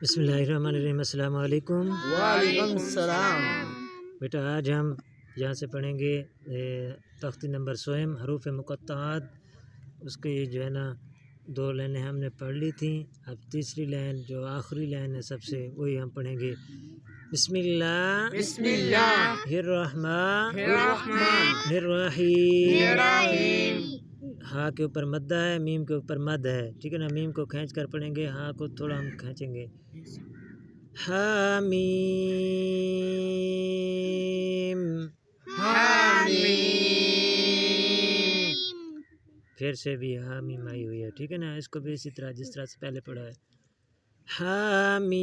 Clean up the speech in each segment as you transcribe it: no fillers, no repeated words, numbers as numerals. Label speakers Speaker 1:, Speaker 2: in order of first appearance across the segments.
Speaker 1: بسم اللہ الرحمن الرحیم۔ السلام علیکم۔
Speaker 2: وعلیکم السلام۔
Speaker 1: بیٹا آج ہم یہاں سے پڑھیں گے تختی نمبر 100 حروف مقطعات۔ اس کے جو ہے نا 2 لائنیں ہم نے پڑھ لی تھیں، اب تیسری لائن جو آخری لائن ہے سب سے وہی ہم پڑھیں گے۔ بسم اللہ
Speaker 2: بسم اللہ
Speaker 1: الرحمن
Speaker 2: الرحمن
Speaker 1: الرحیم۔ ہاں کے اوپر مدہ ہے، میم کے اوپر مد ہے، ٹھیک ہے نا۔ میم کو کھینچ کر پڑھیں گے، ہاں کو تھوڑا ہم کھینچیں گے۔ حامیم
Speaker 2: حامیم۔
Speaker 1: پھر سے بھی حامیم آئی ہوئی ہے، ٹھیک ہے نا۔ اس کو بھی اسی طرح جس طرح سے پہلے پڑھا ہے۔ حامیم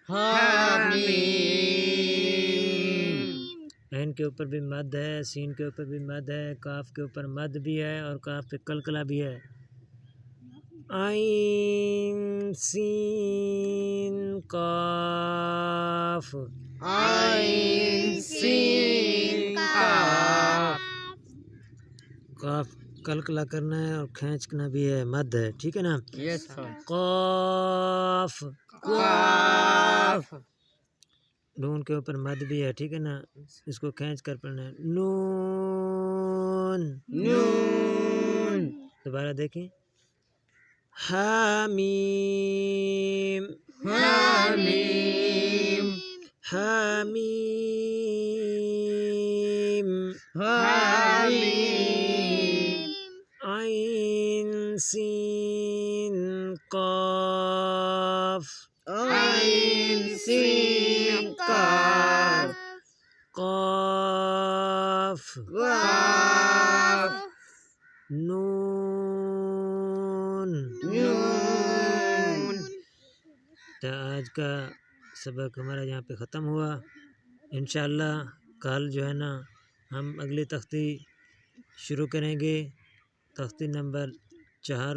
Speaker 2: حامیم۔
Speaker 1: عین کے اوپر بھی مد ہے، سین کے اوپر بھی مد ہے، کاف کے اوپر مد بھی ہے اور کاف پہ قلقلہ بھی ہے۔ عین سین قاف
Speaker 2: عین سین قاف۔
Speaker 1: قاف قلقلہ کرنا ہے اور کھینچنا بھی ہے، مد ہے، ٹھیک ہے نا۔
Speaker 2: یس سر۔
Speaker 1: قاف
Speaker 2: قاف۔
Speaker 1: نون کے اوپر مد بھی ہے، ٹھیک ہے نا۔ اس کو کھینچ کر پڑھنا ہے۔ نون
Speaker 2: نون۔
Speaker 1: دوبارہ دیکھیں۔ حامیم
Speaker 2: حامیم۔
Speaker 1: حامیم
Speaker 2: حامیم۔
Speaker 1: عین سین قاف
Speaker 2: عین سین قاف۔
Speaker 1: قاف
Speaker 2: قاف۔
Speaker 1: نون۔
Speaker 2: نون۔
Speaker 1: تو آج کا سبق ہمارا یہاں پہ ختم ہوا۔ انشاءاللہ کل جو ہے نا ہم اگلی تختی شروع کریں گے، تختی نمبر 4۔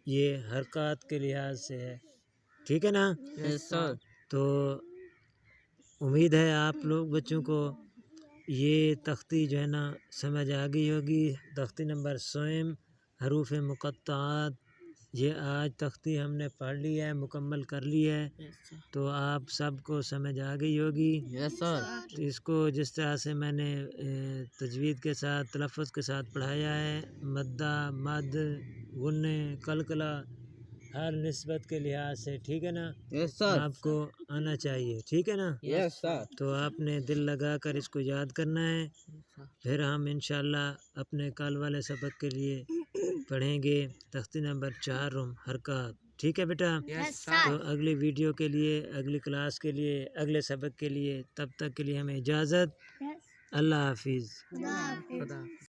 Speaker 1: یہ حرکات کے لحاظ سے ہے، ٹھیک ہے نا۔
Speaker 2: یس سر۔
Speaker 1: تو امید ہے آپ لوگ بچوں کو یہ تختی جو ہے نا سمجھ آ گئی ہوگی۔ تختی نمبر 100 حروف مقطعات، یہ آج تختی ہم نے پڑھ لی ہے، مکمل کر لی ہے، تو آپ سب کو سمجھ آ گئی ہوگی۔
Speaker 2: یس سر۔
Speaker 1: تو اس کو جس طرح سے میں نے تجوید کے ساتھ تلفظ کے ساتھ پڑھایا ہے، مدہ، مد، غنّے، قلقلہ، ہر نسبت کے لحاظ سے، ٹھیک ہے نا،
Speaker 2: یس سر۔
Speaker 1: آپ کو آنا چاہیے، ٹھیک ہے نا۔
Speaker 2: یس سر۔
Speaker 1: تو آپ نے دل لگا کر اس کو یاد کرنا ہے، پھر ہم انشاءاللہ اپنے کل والے سبق کے لیے پڑھیں گے تختی نمبر 4 حرکات، ٹھیک ہے بیٹا۔
Speaker 2: یس
Speaker 1: تو
Speaker 2: سر۔
Speaker 1: اگلی ویڈیو کے لیے، اگلی کلاس کے لیے، اگلے سبق کے لیے، تب تک کے لیے ہمیں اجازت۔ اللہ حافظ۔
Speaker 2: خدا حافظ۔